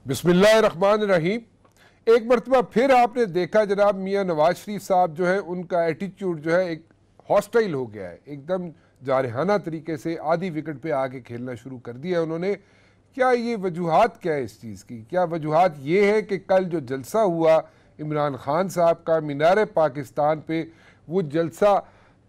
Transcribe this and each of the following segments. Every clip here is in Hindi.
बिस्मिल्लाहिर्रहमानिर्रहीम। एक मरतबा फिर आपने देखा जनाब मियाँ नवाज शरीफ साहब जो है उनका एटीट्यूड जो है एक हॉस्टाइल हो गया है, एकदम जारहाना तरीके से आधी विकेट पे आके खेलना शुरू कर दिया उन्होंने। क्या ये वजूहात क्या है इस चीज़ की? क्या वजूहात ये है कि कल जो जलसा हुआ इमरान खान साहब का मीनार पाकिस्तान पे, वो जलसा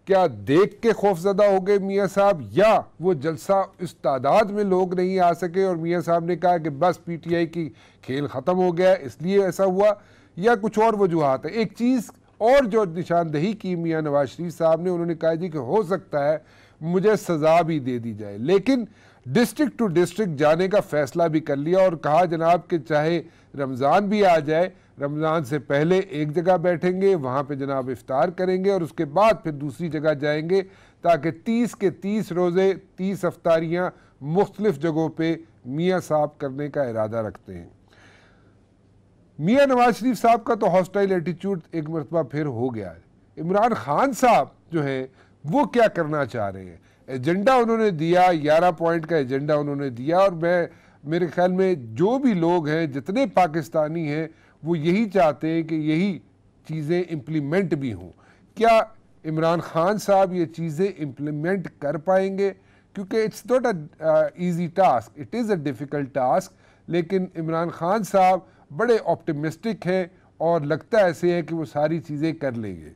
क्या देख के खौफजदा हो गए मियाँ साहब, या वो जलसा इस तादाद में लोग नहीं आ सके और मियाँ साहब ने कहा कि बस पीटीआई की खेल ख़त्म हो गया इसलिए ऐसा हुआ, या कुछ और वजूहात है? एक चीज़ और जो निशानदही की मियाँ नवाज शरीफ साहब ने, उन्होंने कहा जी कि हो सकता है मुझे सज़ा भी दे दी जाए, लेकिन डिस्ट्रिक्ट टू डिस्ट्रिक्ट जाने का फ़ैसला भी कर लिया और कहा जनाब कि चाहे रमज़ान भी आ जाए, रमज़ान से पहले एक जगह बैठेंगे, वहाँ पे जनाब इफ्तार करेंगे और उसके बाद फिर दूसरी जगह जाएंगे, ताकि 30 के 30 रोज़े 30 अफ्तारियाँ मुख्तलिफ़ जगहों पे मियाँ साहब करने का इरादा रखते हैं। मियाँ नवाज शरीफ साहब का तो हॉस्टाइल एटीट्यूड एक मरतबा फिर हो गया है। इमरान खान साहब जो है वो क्या करना चाह रहे हैं? एजेंडा उन्होंने दिया, 11 पॉइंट का एजेंडा उन्होंने दिया, और मेरे ख्याल में जो भी लोग हैं, जितने पाकिस्तानी हैं, वो यही चाहते हैं कि यही चीज़ें इम्प्लीमेंट भी हों। क्या इमरान खान साहब ये चीज़ें इम्प्लीमेंट कर पाएंगे? क्योंकि it's not a easy task, it is a difficult task, लेकिन इमरान खान साहब बड़े ऑप्टिमिस्टिक हैं और लगता ऐसे है कि वो सारी चीज़ें कर लेंगे।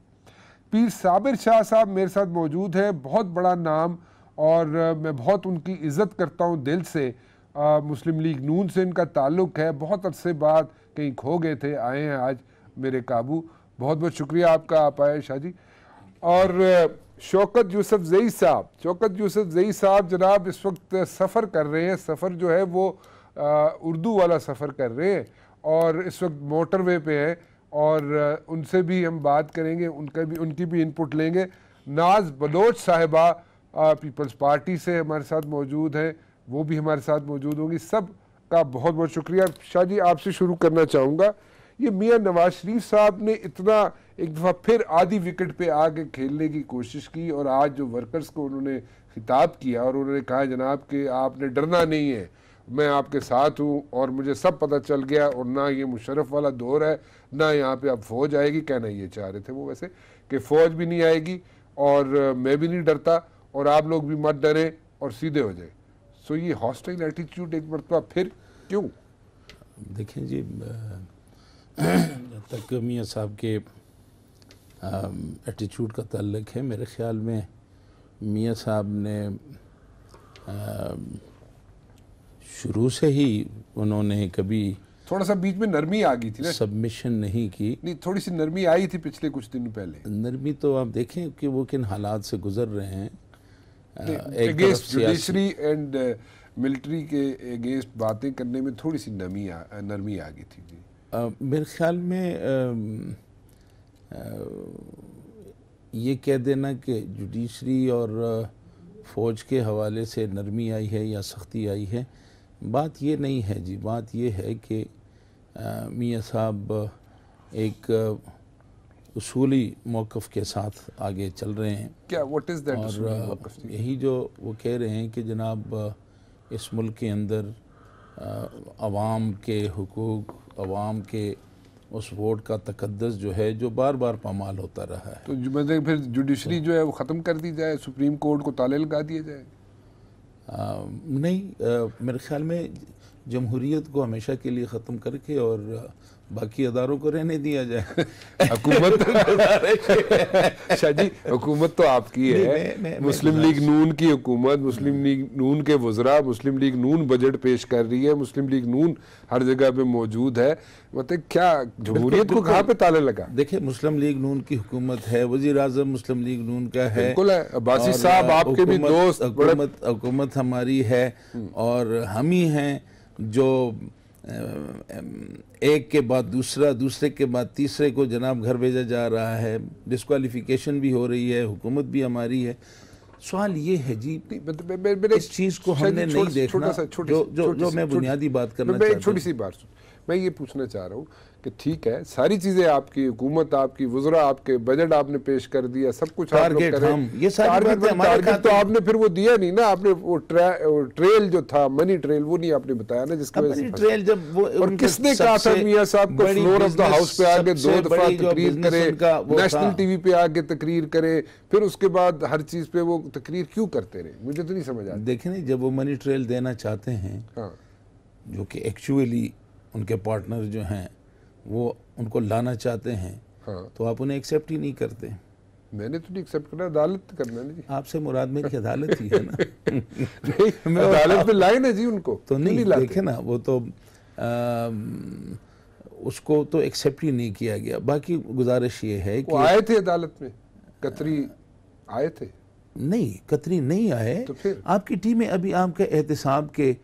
पीर साबिर शाह साहब मेरे साथ मौजूद है, बहुत बड़ा नाम, और मैं बहुत उनकी इज़्ज़त करता हूँ दिल से। मुस्लिम लीग नून से इनका ताल्लुक़ है, बहुत अरसे बाद कहीं खो गए थे, आए हैं आज मेरे काबू। बहुत बहुत शुक्रिया आपका, आप आए शाह जी। और शौकत यूसुफ ज़ई साहब, शौकत यूसुफ ज़ई साहब जनाब इस वक्त सफ़र कर रहे हैं, सफ़र जो है वो उर्दू वाला सफ़र कर रहे हैं और इस वक्त मोटरवे पे हैं, और उनसे भी हम बात करेंगे, उनकी भी इनपुट लेंगे। नाज बलोच साहिबा पीपल्स पार्टी से हमारे साथ मौजूद हैं, वो भी हमारे साथ मौजूद होंगी। सब का बहुत बहुत शुक्रिया। शाह जी आपसे शुरू करना चाहूँगा, ये मियाँ नवाज शरीफ साहब ने इतना एक दफ़ा फिर आधी विकेट पे आके खेलने की कोशिश की, और आज जो वर्कर्स को उन्होंने खिताब किया और उन्होंने कहा जनाब कि आपने डरना नहीं है, मैं आपके साथ हूँ और मुझे सब पता चल गया, और ना ये मुशर्रफ वाला दौर है, ना यहाँ पे अब फ़ौज आएगी। कहना ये चाह रहे थे वो वैसे कि फ़ौज भी नहीं आएगी और मैं भी नहीं डरता, और आप लोग भी मत डरें और सीधे हो जाए। सो ये हॉस्टाइल एटीट्यूड एक मरतबा फिर क्यों? देखें जी, जब तक मियाँ साहब के एटीट्यूड का ताल्लुक है, मेरे ख़्याल में मियाँ साहब ने शुरू से ही उन्होंने कभी थोड़ा सा बीच में नरमी आ गई थी ना, सबमिशन नहीं की। नहीं, थोड़ी सी नरमी आई थी पिछले कुछ दिन पहले। नरमी तो आप देखें कि वो किन हालात से गुजर रहे हैं। एक तरफ जुडिशरी एंड मिलिट्री के अगेंस्ट बातें करने में थोड़ी सी नरमी आ गई थी जी। मेरे ख्याल में ये कह देना कि जुडिशरी और फ़ौज के हवाले से नरमी आई है या सख्ती आई है, बात ये नहीं है जी। बात ये है कि मियाँ साहब एक उसूली मौक़िफ़ के साथ आगे चल रहे हैं। क्या व्हाट इज़ दैट? और यही जो वो कह रहे हैं कि जनाब इस मुल्क के अंदर अवाम के हुकूक, अवाम के उस वोट का तकद्दुस जो है, जो बार बार पामाल होता रहा है, तो मतलब फिर जुडिशरी जो है वो ख़त्म कर दी जाए, सुप्रीम कोर्ट को ताले लगा दिए जाए? नहीं, मेरे ख्याल में जमहूरियत को हमेशा के लिए ख़त्म करके और बाकी अदारों को रहने दिया जाए। हुकूमत शाह जी, हुकूमत तो आपकी है, मुस्लिम लीग नून की हुकूमत, मुस्लिम लीग नून के वज़रा, मुस्लिम लीग नून बजट पेश कर रही है, मुस्लिम लीग नून हर जगह पे मौजूद है। मतलब क्या जमहूरियत को कहाँ पे ताले लगा? देखिए, मुस्लिम लीग नून की हुकूमत है, वज़ीर आज़म मुस्लिम लीग नून का है, बिल्कुल है। अब्बासी साहब आपके भी दोस्त, हुकूमत हमारी है, और हम ही हैं जो एक के बाद दूसरा, दूसरे के बाद तीसरे को जनाब घर भेजा जा रहा है, डिस्क्वालिफिकेशन भी हो रही है, हुकूमत भी हमारी है। सवाल ये है जी, इस चीज़ को हमने नहीं देखना। जो मैं बुनियादी बात करना चाहता हूं, छोटी सी बात सुन, मैं ये पूछना चाह रहा हूँ कि ठीक है, सारी चीजें आपकी, हुकूमत आपकी, वज़रा आपके, बजट आपने पेश कर दिया, सब कुछ आप लोग करें, ये सारी बातें हमारे टारगेट तो आपने फिर वो दिया नहीं ना, आपने वो ट्रेल जो था, मनी ट्रेल, वो नहीं आपने बताया ना, जिसकी वजह से ट्रेल जब वो, और किसने कहा था मियां साहब को फ्लोर ऑफ द हाउस पे आके 2 दफा तकरीर करे, नेशनल टीवी पे आके तकरीर करे, फिर उसके बाद हर चीज पे वो तकरीर क्यों करते रहे? मुझे तो नहीं समझ आता। देखें नहीं, जब वो मनी ट्रेल देना चाहते हैं, हाँ, जो कि एक्चुअली उनके पार्टनर जो हैं वो उनको लाना चाहते हैं, हाँ, तो आप उन्हें एक्सेप्ट ही नहीं करते। मैंने तो नहीं एक्सेप्ट करना, अदालत करना नहीं जी। आपसे मुराद मेरी अदालत ही है ना। नहीं, अदालत पे लाए ना जी उनको, तो नहीं लाते? देखे ना, वो तो उसको तो एक्सेप्ट ही नहीं किया गया। बाकी गुजारिश ये है कि वो आए थे अदालत में, कतरी आए थे? नहीं, कतरी नहीं आए। तो फिर आपकी टीमें अभी आपके एहतसाब के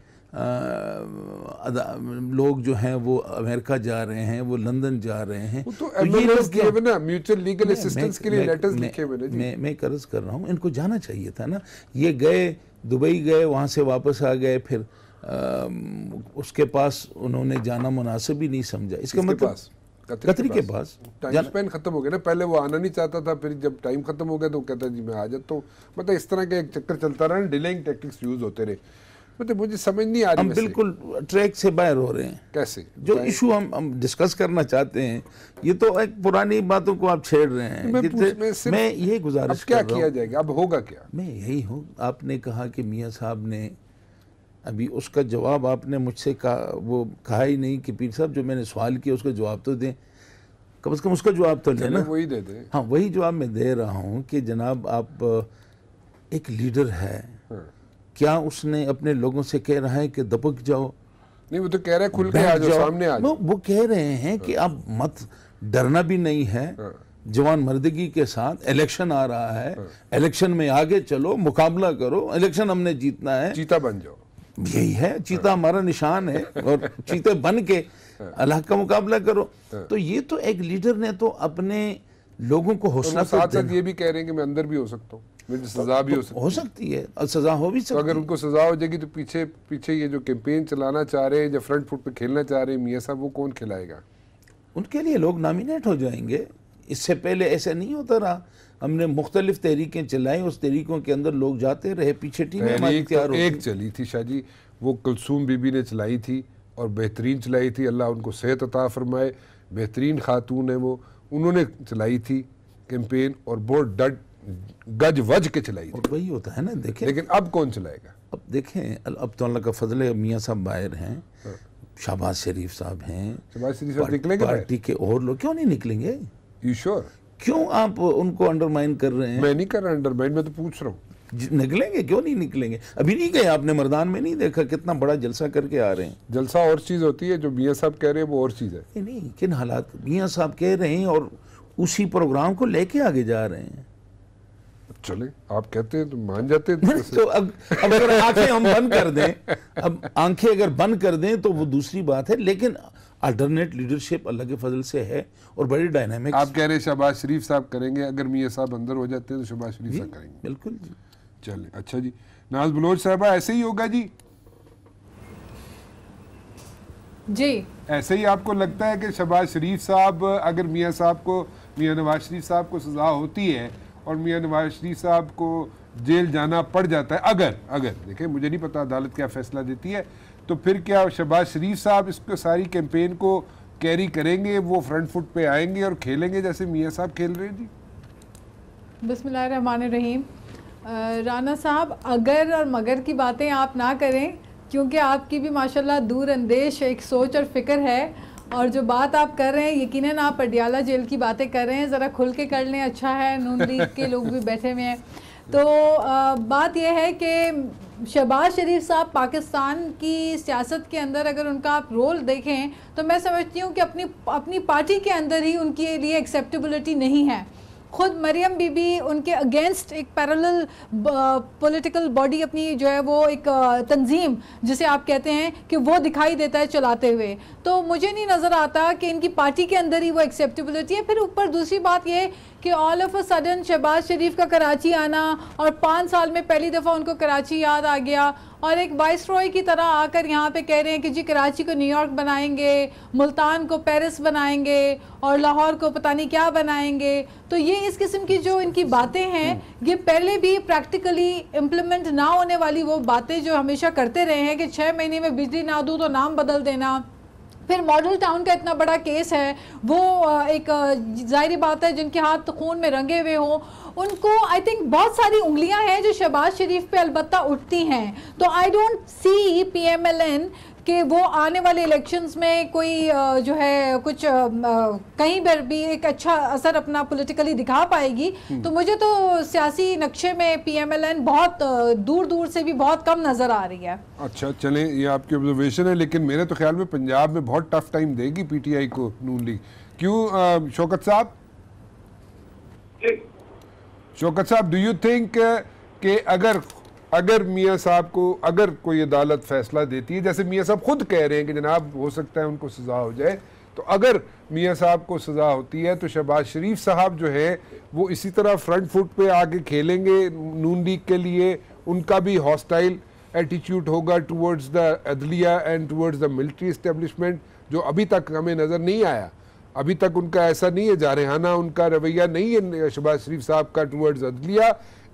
लोग जो हैं वो अमेरिका जा रहे हैं, वो लंदन जा रहे हैं, वो तो एमएलएस किए हुए ना, म्यूचुअल लीगल असिस्टेंस के लिए लेटर्स लिखे हुए ना जी। मैं कर्ज कर रहा हूँ, इनको जाना चाहिए था ना। ये गए, दुबई गए, वहाँ से वापस आ गए, फिर उसके पास उन्होंने जाना मुनासिब ही नहीं समझा। इसका मतलब कतरी के पास टाइम स्पेन खत्म हो गया ना, पहले वो आना नहीं चाहता था, फिर जब टाइम खत्म हो गया तो कहता जी मैं आ जाता हूँ। मतलब इस तरह का एक चक्कर चलता रहा, डिलेइंग टैक्टिक्स यूज होते रहे। मतलब मुझे समझ नहीं आ रही। हम बिल्कुल ट्रैक से बाहर हो रहे हैं। कैसे? जो इशू हम डिस्कस करना चाहते हैं, ये तो एक पुरानी बातों को आप छेड़ रहे हैं। मैं ये गुजारिश क्या किया जाएगा, अब होगा क्या? मैं यही हूँ, आपने कहा कि मियाँ साहब ने अभी उसका जवाब आपने मुझसे कहा ही नहीं कि पीर साहब जो मैंने सवाल किया उसका जवाब तो दें, कम से कम उसका जवाब तो लें ना। वही दे दें। हाँ, वही जवाब मैं दे रहा हूँ कि जनाब आप एक लीडर है, क्या उसने अपने लोगों से कह रहा है कि दबक जाओ? नहीं, वो तो कह रहा है खुल के आ जाओ, सामने आ जाओ। वो कह रहे हैं कि अब मत, डरना भी नहीं है, जवान मर्दगी के साथ इलेक्शन आ रहा है, इलेक्शन में आगे चलो, मुकाबला करो, इलेक्शन हमने जीतना है, चीता बन जाओ। यही है, चीता हमारा निशान है, और चीते बन के अल्लाह का मुकाबला करो। तो ये तो एक लीडर ने तो अपने लोगों को हौसला, साथ साथ ये भी कह रहे हैं कि मैं अंदर भी हो सकता हूँ, मुझे सजा भी हो सकती है, और सजा हो भी सकती है। तो अगर उनको सजा हो जाएगी तो पीछे ये जो कैंपेन चलाना चाह रहे हैं, जो फ्रंट फुट पे खेलना चाह रहे हैं मियाँ साहब, वो कौन खिलाएगा? उनके लिए लोग नॉमिनेट हो जाएंगे। इससे पहले ऐसा नहीं होता रहा, हमने मुख्तलिफ तहरीकें चलाई, उस तहरीकों के अंदर लोग जाते रहे, पीछे टीमें हमारी तैयार होती। एक चली थी शाह जी, वो कुलसूम बीबी ने चलाई थी और बेहतरीन चलाई थी, अल्लाह उनको सेहत अता फरमाए, बेहतरीन खातून है वो, उन्होंने चलाई थी कैंपेन और बहुत गज वज के चलाई थी। वही होता है ना, देखें। लेकिन अब कौन चलाएगा? अब देखें, अब तो अल्लाह का फजल है, मियाँ साहब बाहर हैं, शहबाज शरीफ साहब हैं, शहबाज शरीफ साहब निकलेंगे? पार्टी के और लोग क्यों नहीं निकलेंगे? You sure? क्यों आप उनको अंडरमाइन कर रहे हैं? मैं नहीं कर रहा अंडरमाइन, मैं तो पूछ रहा हूँ। निकलेंगे, क्यों नहीं निकलेंगे? अभी नहीं गए आपने मैदान में, नहीं देखा कितना बड़ा जलसा करके आ रहे हैं? जलसा और चीज होती है, जो मियाँ साहब कह रहे हैं वो और चीज है। नहीं, किन हालात मियाँ साहब कह रहे हैं और उसी प्रोग्राम को लेके आगे जा रहे हैं। चले, आप कहते हैं तो मान जाते हैं। तो अब अगर आंखें हम बंद कर दें, अब आंखें अगर बंद कर दें तो वो दूसरी बात है, लेकिन अल्टरनेट लीडरशिप अल्लाह के फजल से है और बड़ी डायनामिक। आप कह रहे हैं शहबाज शरीफ साहब करेंगे, अगर मियाँ साहब अंदर हो जाते हैं तो शहबाज शरीफ साहब करेंगे? बिल्कुल जी। चले, अच्छा जी। नाज बलोच साहबा, ऐसे ही होगा जी? जी, ऐसे ही आपको लगता है कि शहबाज शरीफ साहब, अगर मियाँ साहब को, मियाँ नवाज शरीफ साहब को सजा होती है और मियाँ नवाज शरीफ साहब को जेल जाना पड़ जाता है, अगर देखें, मुझे नहीं पता अदालत क्या फैसला देती है, तो फिर क्या शहबाज शरीफ साहब इसको सारी कैंपेन को कैरी करेंगे, वो फ्रंट फुट पे आएंगे और खेलेंगे जैसे मियाँ साहब खेल रहे हैं? जी बिस्मिल्लाहिर्रहमानिर्रहीम। राना साहब, अगर और मगर की बातें आप ना करें, क्योंकि आपकी भी माशाल्लाह दूर अंदेश एक सोच और फिक्र है, और जो बात आप कर रहे हैं यकीनन आप पटियाला जेल की बातें कर रहे हैं, ज़रा खुल के कर लें, अच्छा है, नून लीग के लोग भी बैठे हुए हैं। तो बात यह है कि शहबाज शरीफ साहब पाकिस्तान की सियासत के अंदर अगर उनका आप रोल देखें तो मैं समझती हूँ कि अपनी पार्टी के अंदर ही उनके लिए एक्सेप्टेबिलिटी नहीं है। खुद मरियम बीबी उनके अगेंस्ट एक पैरेलल पॉलिटिकल बॉडी अपनी जो है वो एक तंजीम जिसे आप कहते हैं कि वो दिखाई देता है चलाते हुए, तो मुझे नहीं नज़र आता कि इनकी पार्टी के अंदर ही वो एक्सेप्टेबिलिटी है। फिर ऊपर दूसरी बात ये कि all of a sudden Shahbaz Sharif का कराची आना और 5 साल में पहली दफ़ा उनको कराची याद आ गया और एक वाइसरॉय की तरह आकर यहाँ पे कह रहे हैं कि जी कराची को न्यूयॉर्क बनाएंगे, मुल्तान को पेरिस बनाएंगे और लाहौर को पता नहीं क्या बनाएंगे। तो ये इस किस्म की जो इनकी बातें हैं, ये पहले भी प्रैक्टिकली इम्प्लीमेंट ना होने वाली वो बातें जो हमेशा करते रहे हैं कि 6 महीने में बिजली ना दूँ तो नाम बदल देना। फिर मॉडल टाउन का इतना बड़ा केस है, वो एक जाहिर बात है जिनके हाथ खून में रंगे हुए हों, उनको आई थिंक बहुत सारी उंगलियां हैं जो शहबाज शरीफ पे अलबत्ता उठती हैं। तो आई डोंट सी PMLN कि वो आने वाले इलेक्शंस में कोई जो है कुछ कहीं पर भी एक अच्छा असर अपना पॉलिटिकली दिखा पाएगी। तो मुझे तो सियासी नक्शे में PMLN बहुत दूर दूर से भी बहुत कम नज़र आ रही है। अच्छा चलें, ये आपकी ऑब्जर्वेशन है, लेकिन मेरे तो ख्याल में पंजाब में बहुत टफ टाइम देगी PTI को नून लीग। क्यों शौकत साहब? शौकत साहब, डू यू थिंक कि अगर मियाँ साहब को अगर कोई अदालत फैसला देती है, जैसे मियाँ साहब खुद कह रहे हैं कि जनाब हो सकता है उनको सज़ा हो जाए, तो अगर मियाँ साहब को सज़ा होती है तो शहबाज शरीफ साहब जो है वो इसी तरह फ्रंट फुट पे आके खेलेंगे नून लीग के लिए, उनका भी हॉस्टाइल एटीट्यूड होगा टुवर्ड्स द अदलिया and towards the military establishment, जो अभी तक हमें नज़र नहीं आया। अभी तक उनका ऐसा नहीं है, जारहाना उनका रवैया नहीं है शहबाज शरीफ साहब का टुवर्ड्स अदलिया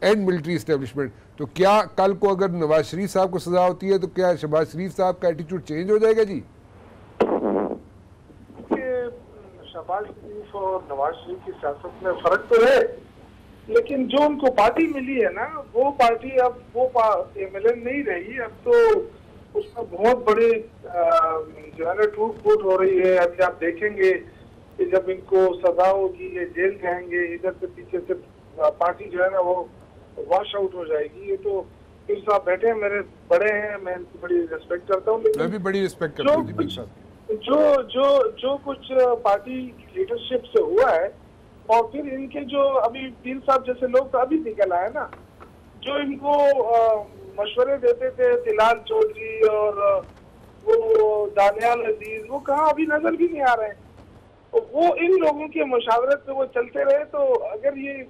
एंड मिलिट्री इस्टेब्लिशमेंट। तो क्या कल को अगर नवाज शरीफ साहब को सजा होती है तो क्या शहबाज शरीफ साहब का एटीट्यूड चेंज हो जाएगा? जी, शहबाज शरीफ और नवाज शरीफ की सियासत में फर्क तो है, लेकिन जो उनको पार्टी मिली है ना, वो पार्टी अब वो PMLN नहीं रही। अब तो उसमें बहुत बड़ी जो है ना टूट फूट हो रही है। अभी आप देखेंगे कि जब इनको सजा होगी, ये जेल जाएंगे, इधर से पीछे से पार्टी जो है ना वो वॉश आउट हो जाएगी। ये तो फिर साहब बैठे हैं, मेरे बड़े हैं, मैं इनकी बड़ी रिस्पेक्ट करता हूँ, लेकिन मैं भी बड़ी रिस्पेक्ट करता हूँ जो कुछ पार्टी लीडरशिप से हुआ है, और फिर इनके जो अभी पीर साहब जैसे लोग तो अभी निकल आए ना, जो इनको मशवरे देते थे, तिलाल चौधरी और वो दानियाल अजीज, वो कहाँ अभी नजर भी नहीं आ रहे हैं। तो वो इन लोगों के मुशावरत पे वो चलते रहे, तो अगर ये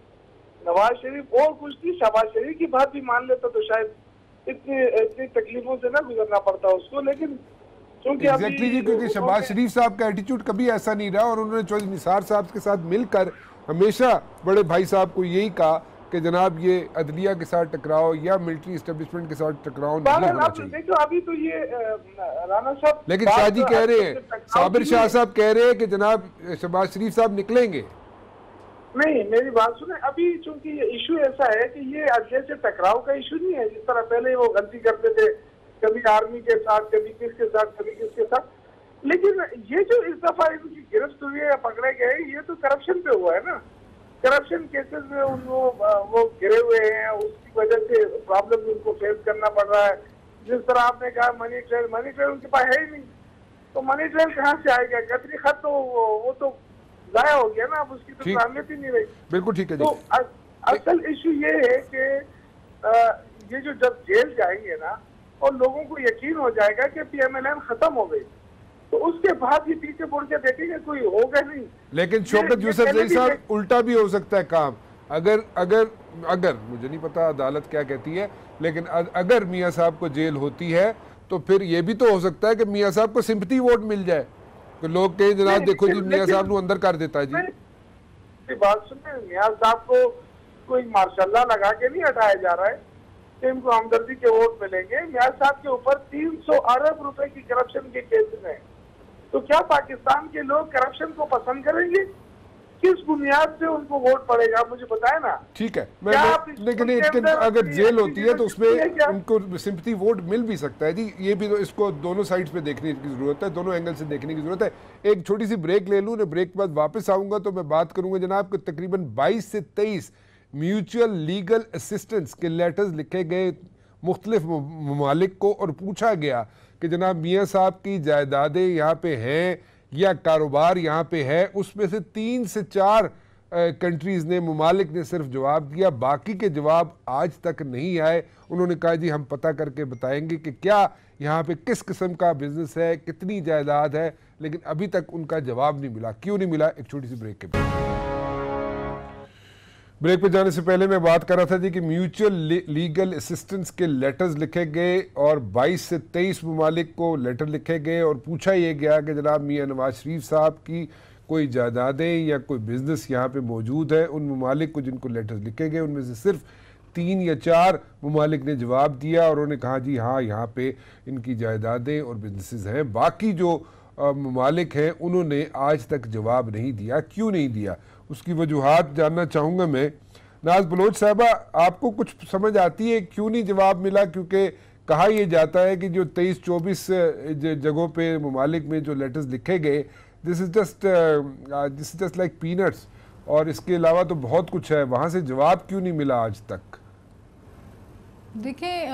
नवाज शरीफ और कुछ नहीं शहबाज शरीफ की बात भी मान लेता तो शायद इतनी तकलीफों से ना गुजरना पड़ता उसको। लेकिन क्योंकि एग्जैक्टली जी, क्योंकि शहबाज शरीफ साहब का एटीट्यूड कभी ऐसा नहीं रहा और उन्होंने चौधरी निसार साहब के साथ मिलकर हमेशा बड़े भाई साहब को यही कहा कि जनाब ये अदलिया के साथ टकराव या मिलिट्री एस्टेब्लिशमेंट के साथ टकराव नहीं होना चाहिए। देखो अभी तो ये राणा साहब, लेकिन शाह जी कह रहे हैं, साबिर शाह साहब कह रहे हैं कि जनाब शहबाज शरीफ साहब निकलेंगे। नहीं, मेरी बात सुने, अभी चूंकि ये इशू ऐसा है कि ये अदलिया से टकराव का इशू नहीं है, जिस तरह पहले वो गलती करते थे, कभी आर्मी के साथ, कभी किसके साथ, कभी किसके साथ। लेकिन ये जो इस दफा इनकी गिरफ्त हुई है या पकड़े गए, ये तो करप्शन पे हुआ है ना। करप्शन केसेस में वो गिरे हुए हैं, उसकी वजह से प्रॉब्लम उनको फेस करना पड़ रहा है। जिस तरह आपने कहा मनी ट्रेल उनके पास है ही नहीं, तो मनी ट्रेल कहाँ से आएगा? कतरी खत तो वो तो जाया हो गया ना, अब उसकी तो अहमियत ही नहीं रही। बिल्कुल ठीक है जी। तो असल इशू ये है कि ये जो जब जेल जाएंगे ना और लोगों को यकीन हो जाएगा कि PMLN खत्म हो गई, तो उसके बाद ही पीछे मुड़ के देखेंगे कोई होगा नहीं। लेकिन शौकत यूसुफ जई साहब, उल्टा भी हो सकता है काम। अगर मुझे नहीं पता अदालत क्या कहती है, लेकिन अगर मियाँ साहब को जेल होती है तो फिर ये भी तो हो सकता है कि मियाँ साहब को सिंपैथी वोट मिल जाए, तो लोग कहें जनाब देखो जी मियाँ साहब को अंदर कर देता है जी। बात सुने, मियाँ साहब को कोई मार्शाल्लाह लगा के नहीं हटाया जा रहा है कि इनको हमदर्दी के वोट मिलेंगे। मियाँ साहब के ऊपर 300 अरब रुपए की करप्शन के केसेस हैं, तो क्या पाकिस्तान के लोग करप्शन को पसंद करेंगे? किस बुनियाद से उनको वोट पड़ेगा, मुझे बताए ना। ठीक है, लेकिन अगर जेल होती है तो उसमें उनको सिंपैथी वोट मिल भी सकता है जी। ये भी तो इसको दोनों साइड्स पे देखने की जरूरत है, दोनों एंगल से देखने की जरूरत है। एक छोटी सी ब्रेक ले लूँ, ब्रेक के बाद वापस आऊंगा तो मैं बात करूंगा जनाब कि तकरीबन 22 से 23 म्यूचुअल लीगल असिस्टेंस के लेटर्स लिखे गए मुख्तलिफ ममालिक को और पूछा गया कि जनाब मियाँ साहब की जायदादें यहाँ पे हैं या कारोबार यहाँ पे है। उसमें से 3 से 4 कंट्रीज़ ने, ममालिक ने सिर्फ जवाब दिया, बाकी के जवाब आज तक नहीं आए। उन्होंने कहा जी हम पता करके बताएंगे कि क्या यहाँ पे किस किस्म का बिजनेस है, कितनी जायदाद है, लेकिन अभी तक उनका जवाब नहीं मिला। क्यों नहीं मिला? एक छोटी सी ब्रेक के बाद। ब्रेक पे जाने से पहले मैं बात कर रहा था जी कि म्यूचुअल लीगल असिस्टेंस के लेटर्स लिखे गए और 22 से 23 ममालिक को लेटर लिखे गए और पूछा ये गया कि जनाब मियां नवाज शरीफ साहब की कोई जायदादें या कोई बिजनेस यहाँ पे मौजूद है। उन ममालिक को जिनको लेटर्स लिखे गए उनमें से सिर्फ 3 या 4 ममालिक ने जवाब दिया और उन्होंने कहा जी हाँ यहाँ पे इनकी जायदादें और बिजनेसेस हैं। बाकी जो ममालिक हैं उन्होंने आज तक जवाब नहीं दिया। क्यों नहीं दिया, उसकी वजूहात जानना चाहूँगा मैं। नाज बलोच साहबा, आपको कुछ समझ आती है क्यों नहीं जवाब मिला? क्योंकि कहा यह जाता है कि जो 23-24 जगहों पे ममालिक में जो लेटर्स लिखे गए, this is just like peanuts, और इसके अलावा तो बहुत कुछ है। वहाँ से जवाब क्यों नहीं मिला आज तक? देखिए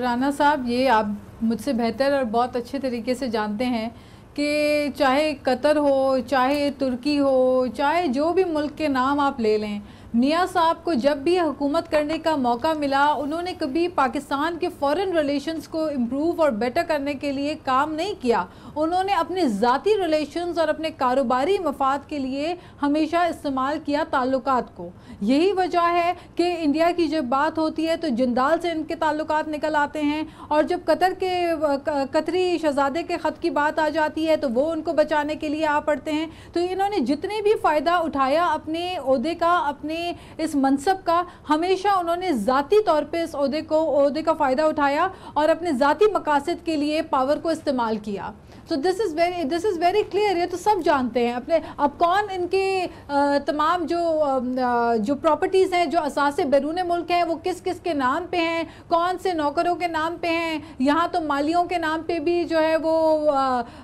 राना साहब, ये आप मुझसे बेहतर और बहुत अच्छे तरीके से जानते हैं कि चाहे कतर हो, चाहे तुर्की हो, चाहे जो भी मुल्क के नाम आप ले लें, मियाँ साहब को जब भी हुकूमत करने का मौका मिला उन्होंने कभी पाकिस्तान के फॉरेन रिलेशंस को इम्प्रूव और बेटर करने के लिए काम नहीं किया। उन्होंने अपने ज़ाती रिलेशंस और अपने कारोबारी मफाद के लिए हमेशा इस्तेमाल किया ताल्लुकात को। यही वजह है कि इंडिया की जब बात होती है तो जिंदाल से इनके ताल्लुकात निकल आते हैं, और जब कतरी शहजादे के ख़त की बात आ जाती है तो वो उनको बचाने के लिए आ पड़ते हैं। तो इन्होंने जितने भी फ़ायदा उठाया अपने ओहदे का, अपने इस मनसब का, हमेशा उन्होंने ज़ाती तौर पे इस ओहदे का फ़ायदा उठाया और अपने ज़ाती मकासद के लिए पावर को इस्तेमाल किया। तो दिस इज़ वेरी क्लियर, ये तो सब जानते हैं। अपने अब कौन इनके तमाम जो प्रॉपर्टीज़ हैं, जो असासे बैरून मुल्क हैं, वो किस किस के नाम पे हैं, कौन से नौकरों के नाम पे हैं। यहाँ तो मालियों के नाम पे भी जो है वो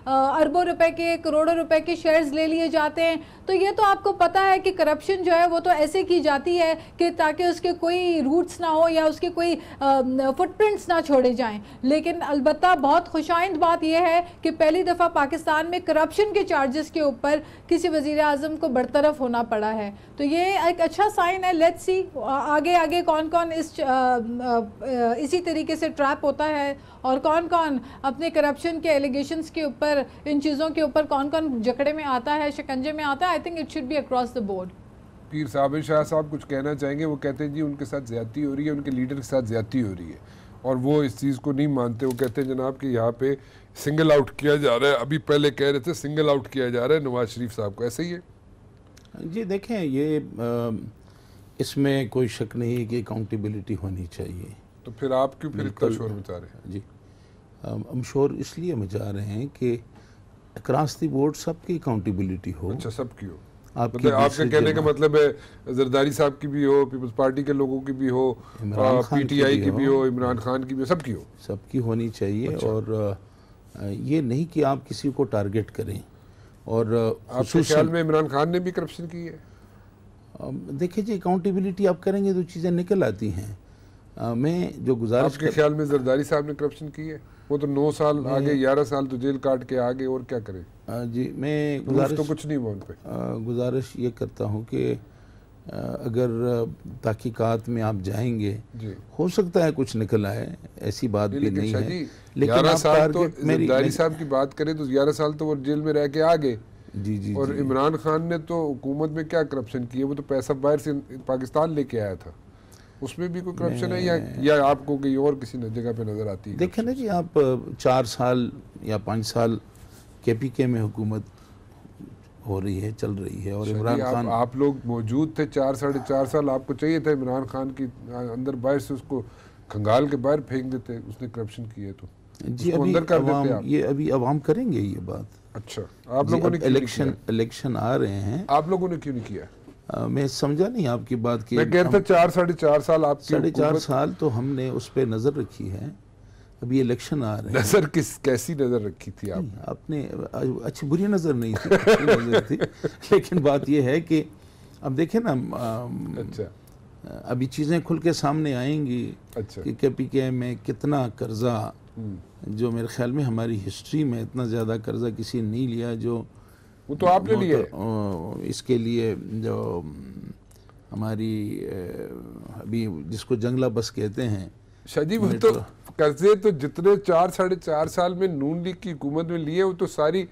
अरबों रुपए के, करोड़ों रुपए के शेयर्स ले लिए जाते हैं। तो ये तो आपको पता है कि करप्शन जो है वो तो ऐसे की जाती है कि ताकि उसके कोई रूट्स ना हो या उसके कोई फुटप्रिंट्स ना छोड़े जाएं। लेकिन अलबत्ता बहुत खुशाइंद बात यह है कि पहली दफ़ा पाकिस्तान में करप्शन के चार्जेस के ऊपर किसी वज़ीर आज़म को बरतरफ होना पड़ा है। तो ये एक अच्छा साइन है। लेट्स सी आगे आगे कौन कौन इसी तरीके से ट्रैप होता है और कौन कौन अपने करप्शन के एलिगेशंस के ऊपर, इन चीज़ों के ऊपर कौन कौन जकड़े में आता है, शिकंजे में आता है। I think it should be across the board. पीर साबिर शाह साहब कुछ कहना चाहेंगे? वो कहते हैं जी उनके साथ ज़्यादती हो रही है, उनके लीडर के साथ ज़्यादती हो रही है और वो इस चीज़ को नहीं मानते। वो कहते हैं जनाब कि यहाँ पे सिंगल आउट किया जा रहा है। अभी पहले कह रहे थे सिंगल आउट किया जा रहा है नवाज शरीफ साहब को, ऐसे ही है? जी देखें, ये इसमें कोई शक नहीं है कि अकाउंटेबिलिटी होनी चाहिए। तो फिर आप क्यों फिर इतना शोर मचा रहे हैं? जी हम शोर इसलिए मचा रहे हैं कि अक्रॉस द बोर्ड सबकी अकाउंटेबिलिटी हो। अच्छा, सबकी हो। आपके कहने का मतलब है जरदारी साहब की भी हो, पीपल्स पार्टी के लोगों की भी हो, पीटीआई की भी हो, इमरान खान की भी हो, सबकी हो, सबकी होनी चाहिए। अच्छा। और ये नहीं कि आप किसी को टारगेट करें। और आपके ख्याल में इमरान खान ने भी करप्शन की है? देखिए जी, अकाउंटेबिलिटी आप करेंगे तो चीज़ें निकल आती हैं। मैं जो गुजारिश, आपके ख्याल में जरदारी साहब ने करप्शन की है? वो तो 9 साल आगे, 11 साल तो जेल काट के आगे, और क्या करें? जी मैं गुजारिश तो कुछ नहीं उन पे गुजारिश ये करता हूँ कि अगर तहकीकात में आप जाएंगे हो सकता है कुछ निकल आए, ऐसी बात भी नहीं है। लेकिन 11 साल तो जरदारी साहब की बात करें तो 11 साल तो वो जेल में रह के आ गए। जी जी। और इमरान खान ने तो हुकूमत में क्या करप्शन की है? वो तो पैसा बाहर से पाकिस्तान लेके आया था, उसमें भी कोई करप्शन है या आपको कहीं और किसी जगह पे नजर आती है? देखें ना जी, आप 4 साल या 5 साल KPK में हुकूमत हो रही है, चल रही है, और इमरान खान आप लोग मौजूद थे 4 साढ़े 4 साल। आपको चाहिए था इमरान खान की अंदर बाहर से उसको खंगाल के बाहर फेंक देते, उसने करप्शन की है तो जी अभी अंदर कर देते आप। ये अभी अवाम करेंगे ये बात। अच्छा, आप लोगों ने इलेक्शन आ रहे हैं, आप लोगों ने क्यों नहीं किया? मैं समझा नहीं आपकी बात की। मैं कहता 4 साढ़े 4 साल आपकी 4.5 साल तो हमने उस पर नज़र रखी है। अभी इलेक्शन आ रहे हैं। नज़र कैसी नज़र रखी थी आपने? अच्छी बुरी नज़र नहीं थी, अच्छी नज़र थी। लेकिन बात यह है कि अब देखें ना, अच्छा अभी चीज़ें खुल के सामने आएंगी। अच्छा। कि KPK में कितना कर्जा, जो मेरे ख्याल में हमारी हिस्ट्री में इतना ज़्यादा कर्जा किसी ने नहीं लिया जो वो तो आपने लिया है। इसके लिए जो हमारी अभी जिसको जंगला बस कहते हैं शादी, वो तो कर्जे तो जितने 4 साढ़े 4 साल में नून लीग की हुकूमत में लिए, वो तो सारी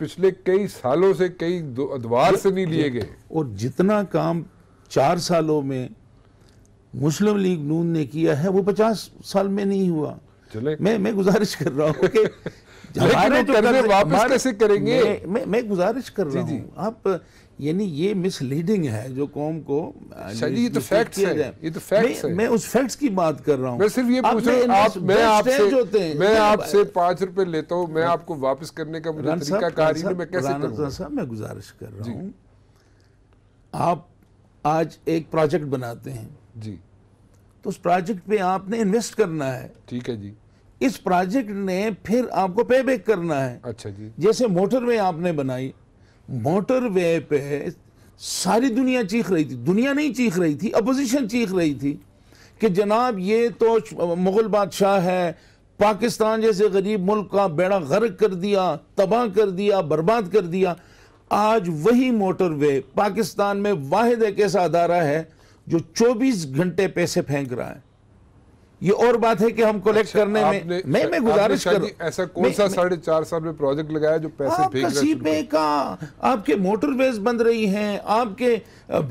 पिछले कई सालों से, कई अदवार से नहीं लिए गए। और जितना काम 4 सालों में मुस्लिम लीग नून ने किया है वो 50 साल में नहीं हुआ। चले मैं गुजारिश कर रहा हूँ कि हमारे जो कर्जे वापस कैसे करेंगे? मैं गुजारिश कर रहा हूँ आप, यानी ये मिसलीडिंग है जो कौम को ये तो फैक्ट्स है, ये तो फैक्ट्स है। मैं उस फैक्ट्स की बात कर रहा हूँ। मैं सिर्फ ये पूछ रहा हूँ, मैं आपसे 5 रुपए लेता हूँ, मैं आपको वापस करने का मुझे तरीका कारी नहीं, मैं कैसे करूँगा? साहब मैं गुजारिश कर रहा हूँ, आप आज एक प्रोजेक्ट बनाते हैं जी, तो उस प्रोजेक्ट पे आपने इन्वेस्ट करना है, ठीक है जी। इस प्रोजेक्ट ने फिर आपको पे बैक करना है। अच्छा जी। जैसे मोटरवे आपने बनाई, मोटरवे पे सारी दुनिया चीख रही थी, दुनिया नहीं चीख रही थी, अपोजिशन चीख रही थी कि जनाब ये तो मुगल बादशाह है, पाकिस्तान जैसे गरीब मुल्क का बेड़ा गर्क कर दिया, तबाह कर दिया, बर्बाद कर दिया। आज वही मोटरवे पाकिस्तान में वाहिद एक ऐसा अदारा है जो 24 घंटे पैसे फेंक रहा है। ये और बात है कि हम कलेक्ट करने में मैं गुजारिश कर, ऐसा कौन सा 4.5 साल में प्रोजेक्ट लगाया जो पैसे फेंक रहा है? पे का आपके मोटरवेज बन रही हैं, आपके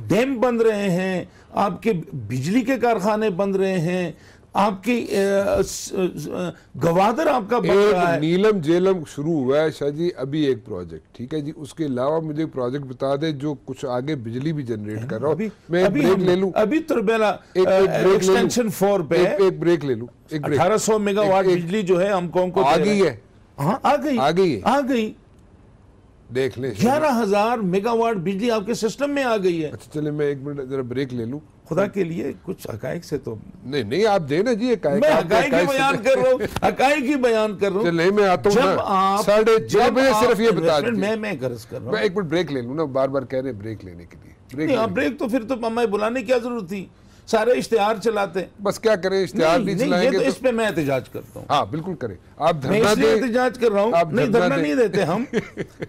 डैम बन रहे हैं, आपके बिजली के कारखाने बन रहे हैं, आपकी गवादर आपका बन रहा है। नीलम जेलम शुरू हुआ है शाह जी, अभी एक प्रोजेक्ट, ठीक है जी। उसके अलावा मुझे प्रोजेक्ट बता दे जो कुछ आगे बिजली भी जनरेट कर रहा हूँ। मैं एक ब्रेक ले लूँ, अभी तुरबेला एक्सटेंशन 4 पे एक ब्रेक ले लूँ। 1800 मेगावाट बिजली जो है हम कौन को आ गई है? हाँ आ गई, देख ले 11,000 मेगावाट बिजली आपके सिस्टम में आ गई है। अच्छा चले, मैं 1 मिनट जरा ब्रेक ले लूँ। खुदा के लिए कुछ हकायक से तो नहीं आप देना जी, मैं हकायक ही बयान कर रहा हूँ, हकायक ही बयान कर रहा हूँ। नहीं मैं आता हूँ ना, 6:30 बजे सिर्फ ये बता दीजिए। मैं गर्ज कर रहा हूँ, मैं 1 मिनट ब्रेक ले लूँ ना, बार बार कह रहे हैं ब्रेक लेने के लिए। ब्रेक तो फिर तो हमें बुलाने की क्या जरूरत थी, सारे इश्तिहार चलाते। बस क्या करें, इश्तिहार नहीं चलाएंगे तो इस पे मैं एहतजाज करता हूँ। हाँ बिल्कुल करें, आप धरना दें। एहतजाज कर रहा हूँ, नहीं धरना नहीं देते हम,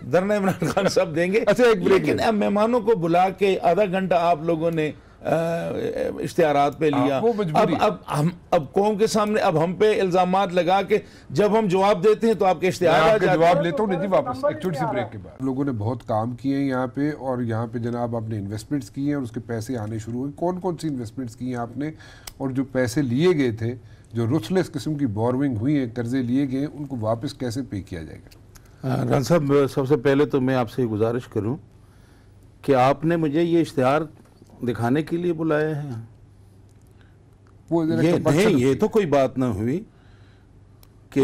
धरना इमरान खान साहब देंगे। अच्छा एक ब्रेक, लेकिन अब मेहमानों को बुला के आधा घंटा आप लोगों ने इश्तिहारात पे लिया। अब कौम के सामने अब हम पे इल्जामात लगा के जब हम जवाब देते हैं तो आपके इश्तिहार आ जाते हैं। जवाब लेता हूँ जी वापस एक छोटी सी ब्रेक के बाद। लोगों ने बहुत काम किए हैं यहाँ पे, और यहाँ पे जनाब आपने इन्वेस्टमेंट्स किए हैं और उसके पैसे आने शुरू हुए। कौन कौन सी इन्वेस्टमेंट्स की हैं आपने, और जो पैसे लिए गए थे, जो रुथलेस किस्म की बोरविंग हुई है, कर्जे लिए गए, उनको वापस कैसे पे किया जाएगा? राना साहब सबसे पहले तो मैं आपसे गुजारिश करूँ कि आपने मुझे ये इश्तिहार दिखाने के लिए बुलाया है। वो ये तो कोई बात ना हुई कि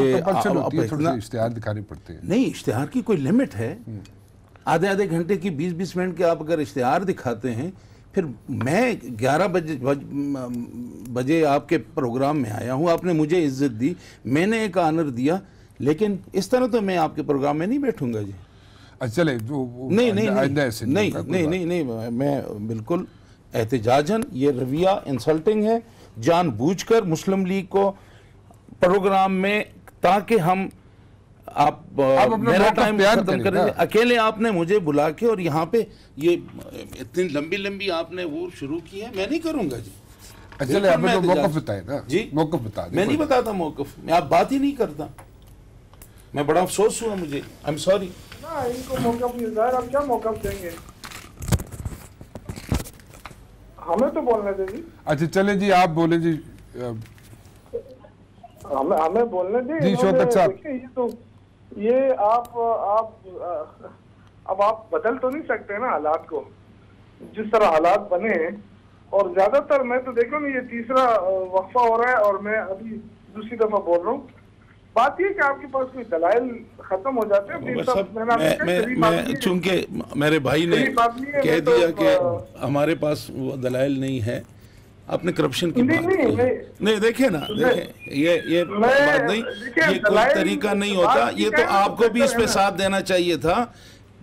इश्तिहार दिखाने पड़ते हैं। नहीं, इश्तिहार की कोई लिमिट है। आधे घंटे की 20-20 मिनट के आप अगर इश्तिहार दिखाते हैं, फिर मैं 11 बजे आपके प्रोग्राम में आया हूँ, आपने मुझे इज्जत दी, मैंने एक ऑनर दिया, लेकिन इस तरह तो मैं आपके प्रोग्राम में नहीं बैठूंगा जी। चले नहीं, मैं बिल्कुल एहतजाजन, ये रवैया इंसल्टिंग है, जानबूझकर मुस्लिम लीग को प्रोग्राम में, ताकि हम आप मेरा टाइम खत्म करेंगे। अकेले आपने मुझे बुला के और यहाँ पे ये इतनी लंबी आपने वो शुरू की है, मैं नहीं करूंगा जी। चले आपने मौक़िफ़ बताए ना जी, मौक़िफ़ बता दें। मैं नहीं बताता मौक़िफ़, मैं आप बात ही नहीं करता, मैं बड़ा अफसोस हुआ मुझे, आई एम सॉरी। इनको मौक़िफ़ मिल रहा है, आप क्या मौक़िफ़ देंगे? हमें तो बोलने दे जी। अच्छा चले जी, आप बोले जी। हमें बोलने दे जी शौकत साहब। ये तो ये अब आप बदल तो नहीं सकते ना हालात को, जिस तरह हालात बने हैं। और ज्यादातर मैं तो देखो ना, ये तीसरा वक्फा हो रहा है और मैं अभी दूसरी दफा बोल रहा हूँ। बात ये कि आपके पास कोई दलाइल खत्म हो जाते हैं। मैं चूंकि मेरे भाई ने कह दिया कि हमारे पास वो दलाइल नहीं है, आपने करप्शन की बात की। नहीं देखे ना, देखे ये बात नहीं, ये कोई तरीका नहीं होता। ये तो आपको भी इस पे साथ देना चाहिए था,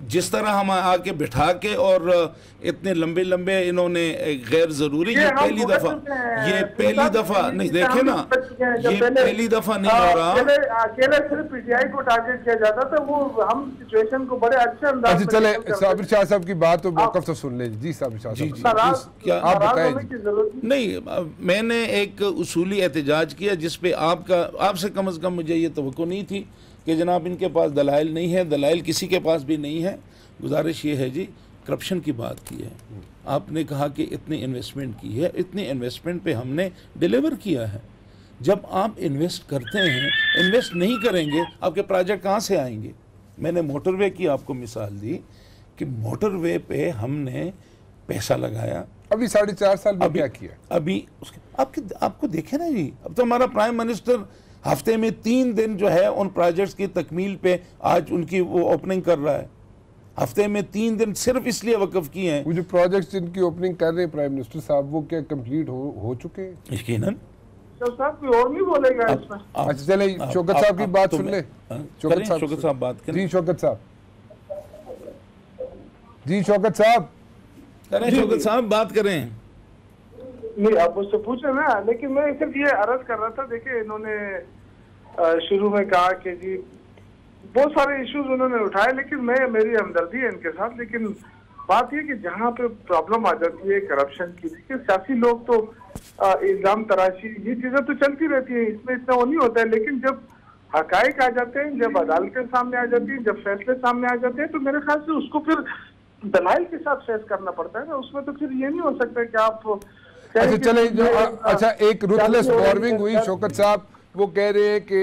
जिस तरह हम आके बिठा के और इतने लंबे इन्होंने गैर जरूरी, ये पहली दफा नहीं, देखे ना, ये पहली दफा नहीं हो रहा। अकेले सिर्फ पीटीआई को टारगेट किया जाता था, वो हम सिचुएशन को बड़े अच्छे अंदाज में। चले साबिर शाह साहब की बात तो मौक़िफ़ तो सुन लें जी। साबिर शाह साहब क्या आप बताएं? नहीं, मैंने एक उसूली एहतजाज किया जिस पे आपसे कम अज़ कम मुझे ये तवक्को नहीं थी कि जनाब इनके पास दलाइल नहीं है, दलाइल किसी के पास भी नहीं है। गुजारिश ये है जी करप्शन की बात की है, आपने कहा कि इतनी इन्वेस्टमेंट की है, इतनी इन्वेस्टमेंट पे हमने डिलीवर किया है। जब आप इन्वेस्ट करते हैं, इन्वेस्ट नहीं करेंगे आपके प्रोजेक्ट कहाँ से आएंगे? मैंने मोटरवे की आपको मिसाल दी कि मोटरवे पे हमने पैसा लगाया, अभी 4.5 साल में क्या किया? अभी आपको देखे ना जी, अब तो हमारा प्राइम मिनिस्टर हफ्ते में 3 दिन जो है उन प्रोजेक्ट्स की तकमील पे आज उनकी वो ओपनिंग कर रहा है। हफ्ते में 3 दिन सिर्फ इसलिए वक्फ किए हैं। वो जो प्रोजेक्ट्स जिनकी ओपनिंग कर रहे हैं प्राइम मिनिस्टर साहब, वो क्या कंप्लीट हो चुके हैं? यकीनन। तो साहब कोई और नहीं बोलेगा इसमें? अच्छा चले शौकत साहब की बात सुन ले। शौकत साहब बात करें। जी शौकत साहब, जी शौकत साहब करें, शौकत साहब बात करें। नहीं आप मुझसे पूछे ना, लेकिन मैं सिर्फ ये अर्ज कर रहा था। देखिए इन्होंने शुरू में कहा कि जी बहुत सारे इश्यूज उन्होंने उठाए, लेकिन मेरी हमदर्दी है इनके साथ। लेकिन बात ये कि जहाँ पे प्रॉब्लम आ जाती है करप्शन की, देखिए सियासी लोग तो इल्जाम तराशी ये चीजें तो चलती रहती है, इसमें इतना वो नहीं होता है। लेकिन जब हकायक आ जाते हैं, जब अदालतें सामने आ जाती हैं, जब फैसले सामने आ जाते हैं, तो मेरे ख्याल से उसको फिर दलाइल के साथ फेस करना पड़ता है ना। उसमें तो फिर ये नहीं हो सकता कि आप अच्छा चले जो अच्छा एक रुथलेस बॉर्विंग हुई शौकत साहब, वो कह रहे हैं कि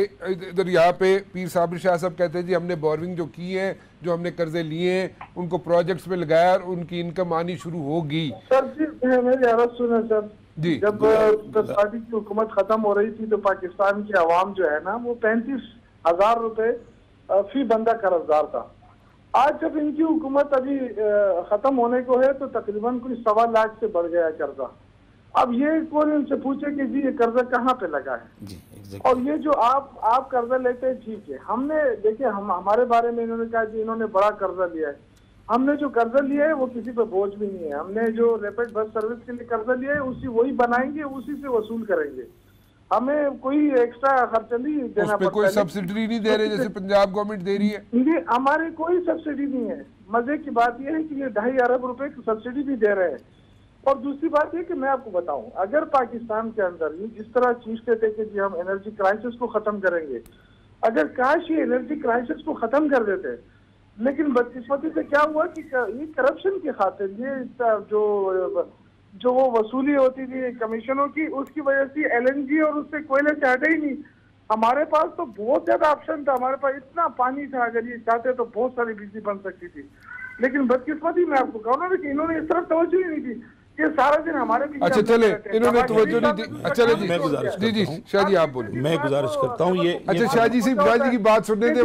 इधर यहाँ पे पीर साबिर शाह साहब कहते हैं जी हमने बोरविंग जो की है, जो हमने कर्जे लिए हैं उनको प्रोजेक्ट्स में लगाया और उनकी इनकम आनी शुरू होगी। सर जी मेरी आवाज सुने सर जी। जब पाकिस्तान की हुकूमत खत्म हो रही थी तो पाकिस्तान की आवाम जो है ना वो 35,000 रुपए फी बंदा कर्जदार था। आज जब इनकी हुकूमत अभी खत्म होने को है तो तकरीबन कोई 1.25 लाख से बढ़ गया कर्जा। अब ये कौन इनसे पूछे कि जी ये कर्जा कहाँ पे लगा है जी, और ये जो आप कर्जा लेते हैं ठीक है। हमने देखिए हमारे बारे में इन्होंने कहा कि इन्होंने बड़ा कर्जा लिया है। हमने जो कर्जा लिया है वो किसी पे बोझ भी नहीं है। हमने जो रैपिड बस सर्विस के लिए कर्जा लिया है उसी वही बनाएंगे, उसी से वसूल करेंगे। हमें कोई एक्स्ट्रा खर्चा नहीं देना पड़ता। कोई सब्सिडी नहीं दे रहे जैसे पंजाब गवर्नमेंट दे रही है? ये हमारे कोई सब्सिडी नहीं है। मजे की बात यह है कि ये 2.5 अरब रुपए की सब्सिडी भी दे रहे हैं। और दूसरी बात ये कि मैं आपको बताऊं, अगर पाकिस्तान के अंदर ये जिस तरह चीखते थे कि जी हम एनर्जी क्राइसिस को खत्म करेंगे, अगर काश ये एनर्जी क्राइसिस को खत्म कर देते, लेकिन बदकिस्मती से क्या हुआ कि ये करप्शन की खातिर ये जो वो वसूली होती थी कमीशनों की, उसकी वजह से LNG और उससे कोयले से हटे ही नहीं। हमारे पास तो बहुत ज्यादा ऑप्शन था, हमारे पास इतना पानी था, अगर ये चाहते तो बहुत सारी बिजली बन सकती थी। लेकिन बदकिस्मती मैं आपको कहूँ ना कि इन्होंने इस तरफ तवज्जो ही नहीं दी। ये सारा दिन हमारे पीछे। अच्छा चले इन्होंने तवज्जो नहीं दी। अच्छा जी मैं गुजारिश जी शाह जी आप बोलिए। मैं गुजारिश करता हूँ ये अच्छा शाह जी से की बात सुनने दे।